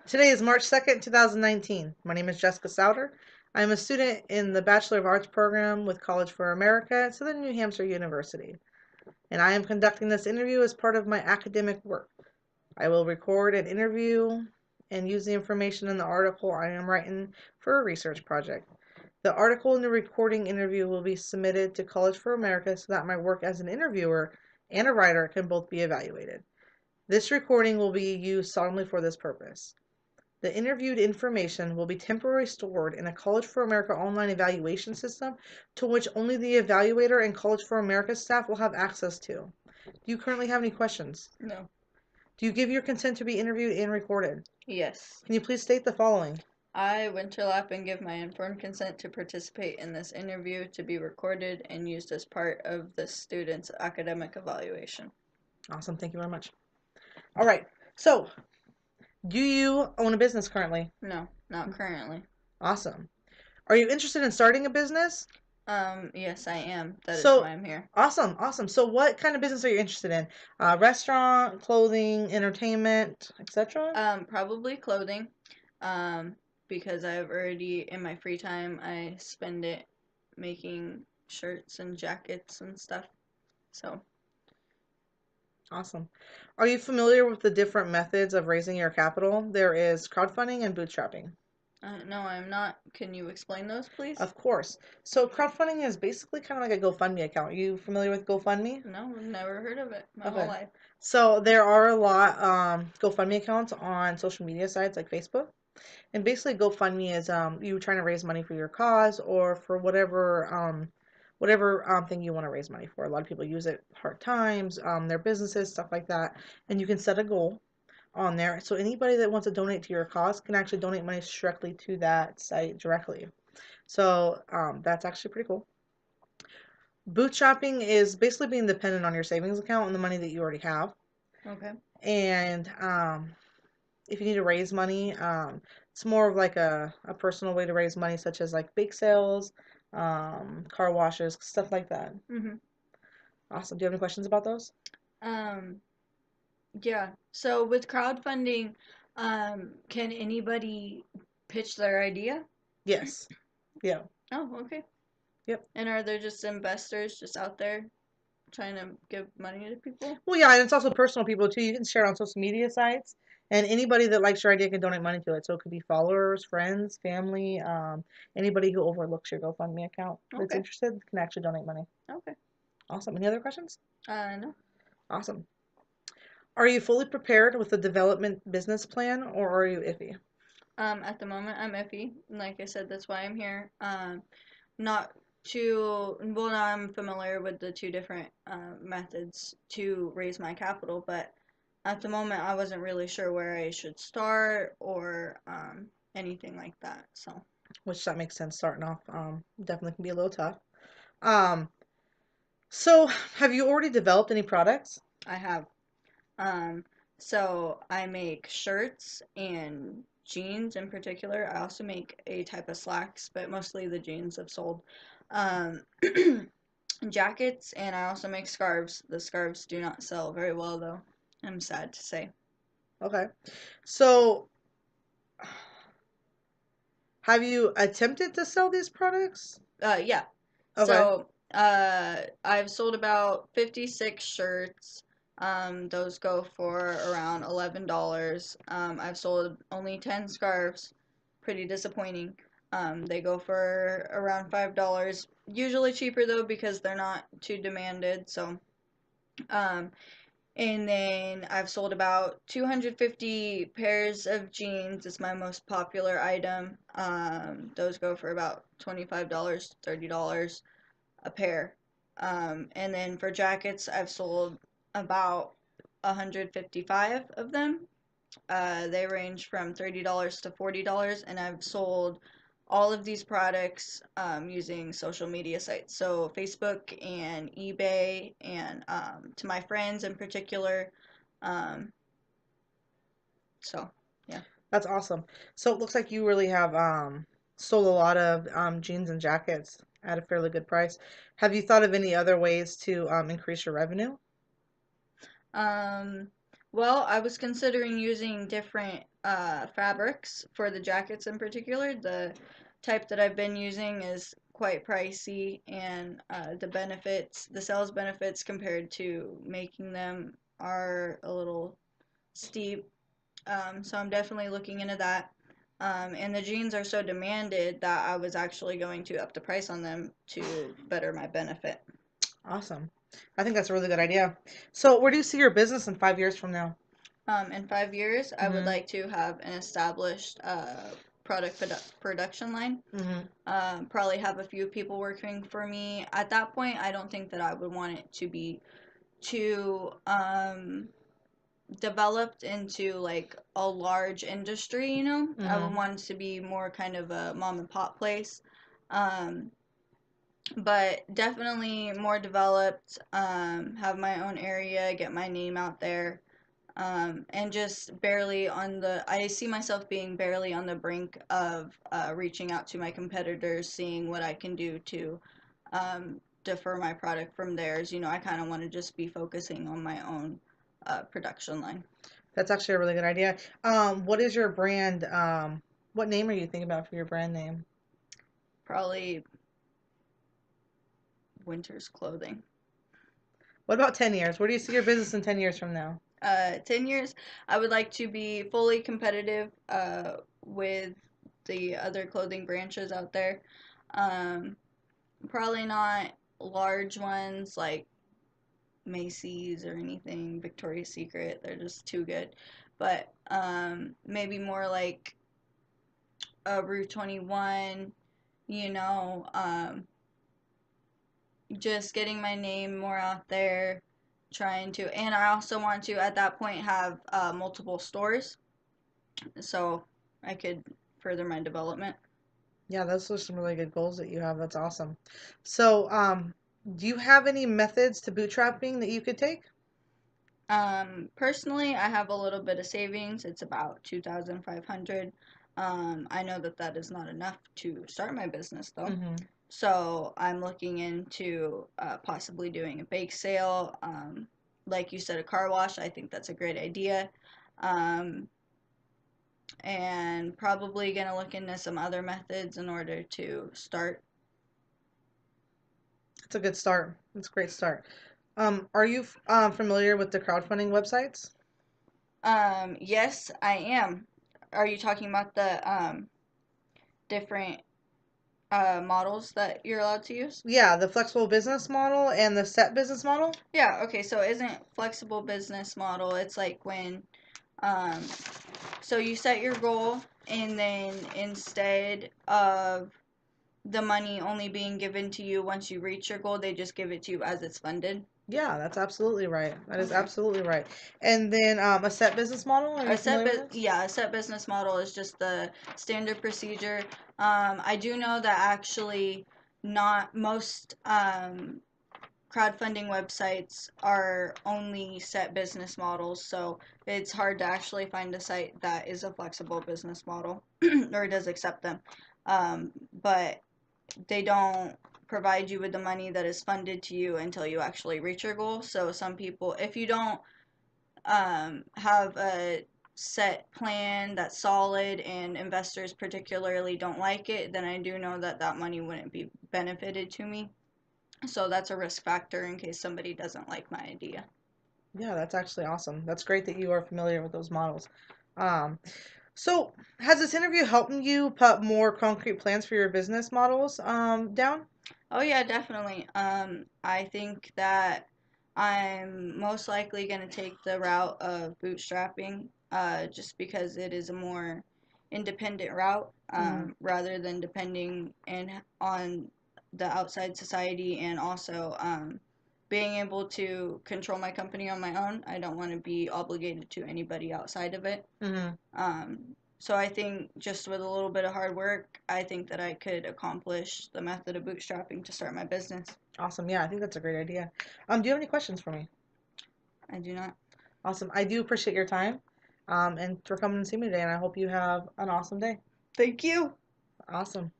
Today is March 2nd, 2019. My name is Jessica Souter. I am a student in the Bachelor of Arts program with College for America at Southern New Hampshire University, and I am conducting this interview as part of my academic work. I will record an interview and use the information in the article I am writing for a research project. The article and the recording interview will be submitted to College for America so that my work as an interviewer and a writer can both be evaluated. This recording will be used solely for this purpose. The interviewed information will be temporarily stored in a College for America online evaluation system to which only the evaluator and College for America staff will have access to. Do you currently have any questions? No. Do you give your consent to be interviewed and recorded? Yes. Can you please state the following? I, Winterlap, and give my informed consent to participate in this interview to be recorded and used as part of the student's academic evaluation. Awesome. Thank you very much. All right. So, do you own a business currently? No, not currently. Awesome. Are you interested in starting a business? Yes, I am. That is So, why I'm here. awesome. So, what kind of business are you interested in? Restaurant, clothing, entertainment, etc.? Probably clothing. Um, because I've already, in my free time, I spend it making shirts and jackets and stuff. So, Awesome. Are you familiar with the different methods of raising your capital? There is crowdfunding and bootstrapping. no, I'm not. Can you explain those, please? Of course. So crowdfunding is basically kind of like a GoFundMe account. Are you familiar with GoFundMe? No, I've never heard of it my whole Okay. life. So there are a lot GoFundMe accounts on social media sites like Facebook. And basically GoFundMe is you trying to raise money for your cause or for whatever thing you want to raise money for. A lot of people use it hard times, their businesses, stuff like that. And you can set a goal on there. So anybody that wants to donate to your cause can actually donate money directly to that site directly. So that's actually pretty cool. Bootstrapping is basically being dependent on your savings account and the money that you already have. Okay. And if you need to raise money, it's more of like a personal way to raise money, such as like bake sales, car washes, stuff like that. Mm-hmm. Awesome. Do you have any questions about those? Um, yeah. So with crowdfunding, can anybody pitch their idea? Yes. Yeah. Oh, okay. Yep. And are there just investors just out there trying to give money to people? Well, yeah, and it's also personal people too. You can share it on social media sites, and anybody that likes your idea can donate money to it. So it could be followers, friends, family, anybody who overlooks your GoFundMe account that's Okay. interested can actually donate money. Okay. Awesome. Any other questions? No. Awesome. Are you fully prepared with the development business plan, or are you iffy? At the moment, I'm iffy. Like I said, that's why I'm here. Not too well. Now I'm familiar with the two different methods to raise my capital, but at the moment, I wasn't really sure where I should start or anything like that. So Which that makes sense. Starting off, definitely can be a little tough. Um, so have you already developed any products? I have. Um, so I make shirts and jeans in particular. I also make a type of slacks, but mostly the jeans I've sold. Um, jackets, and I also make scarves. The scarves do not sell very well, though. I'm sad to say. Okay. So have you attempted to sell these products? Yeah. Okay. So, I've sold about 56 shirts. Those go for around $11. I've sold only 10 scarves. Pretty disappointing. They go for around $5. Usually cheaper though because they're not too demanded. So, um, and then I've sold about 250 pairs of jeans. It's my most popular item. Those go for about $25, $30 a pair. And then for jackets, I've sold about 155 of them. They range from $30 to $40, and I've sold all of these products using social media sites. So Facebook and eBay, and to my friends in particular. Um, so, yeah. That's awesome. So it looks like you really have sold a lot of jeans and jackets at a fairly good price. Have you thought of any other ways to increase your revenue? Um, Well, I was considering using different fabrics for the jackets in particular. The type that I've been using is quite pricey, and the sales benefits compared to making them are a little steep. So I'm definitely looking into that. And the jeans are so demanded that I was actually going to up the price on them to better my benefit. Awesome. I think that's a really good idea. So, where do you see your business in 5 years from now? In 5 years, I would Mm-hmm. like to have an established production line. Mm-hmm. Probably have a few people working for me. At that point, I don't think that I would want it to be too developed into like a large industry, you know? I would Mm-hmm. want it to be more kind of a mom and pop place. Um, but definitely more developed, have my own area, get my name out there, and just barely on I see myself being barely on the brink of reaching out to my competitors, seeing what I can do to defer my product from theirs. You know, I kind of want to just be focusing on my own production line. That's actually a really good idea. What is your brand? What name are you thinking about for your brand name? Probably winter's clothing. What about 10 years? Where do you see your business in 10 years from now? 10 years, I would like to be fully competitive with the other clothing branches out there. Um, Probably not large ones like Macy's or anything, Victoria's Secret. They're just too good. But maybe more like a Rue 21, you know, just getting my name more out there, trying to, and I also want to at that point have multiple stores so I could further my development. Yeah, those are some really good goals that you have. That's awesome. So, do you have any methods to bootstrapping that you could take? Personally, I have a little bit of savings. It's about 2,500. I know that that is not enough to start my business though. Mm-hmm. So I'm looking into possibly doing a bake sale. Like you said, a car wash. I think that's a great idea. Um, and probably gonna look into some other methods in order to start. That's a good start. That's a great start. Are you familiar with the crowdfunding websites? Yes, I am. Are you talking about the different models that you're allowed to use? Yeah, the flexible business model and the set business model. Yeah, okay, so isn't flexible business model, it's like when um so you set your goal and then instead of the money only being given to you once you reach your goal, they just give it to you as it's funded. Yeah, that's absolutely right. That is Okay. absolutely right. And then a set business model. Are you familiar with this? Yeah, a set business model is just the standard procedure. I do know that actually not most crowdfunding websites are only set business models, so it's hard to actually find a site that is a flexible business model or does accept them. But they don't provide you with the money that is funded to you until you actually reach your goal. So some people, if you don't have a set plan that's solid and investors particularly don't like it, then I do know that that money wouldn't be benefited to me. So that's a risk factor in case somebody doesn't like my idea. Yeah, that's actually awesome. That's great that you are familiar with those models. Um, so has this interview helped you put more concrete plans for your business models down? Oh yeah, definitely. I think that I'm most likely going to take the route of bootstrapping, just because it is a more independent route, Mm-hmm. rather than depending on the outside society, and also being able to control my company on my own. I don't want to be obligated to anybody outside of it. Mm-hmm. So I think just with a little bit of hard work, I think that I could accomplish the method of bootstrapping to start my business. Awesome. Yeah, I think that's a great idea. Do you have any questions for me? I do not. Awesome. I do appreciate your time, and for coming to see me today, and I hope you have an awesome day. Thank you. Awesome.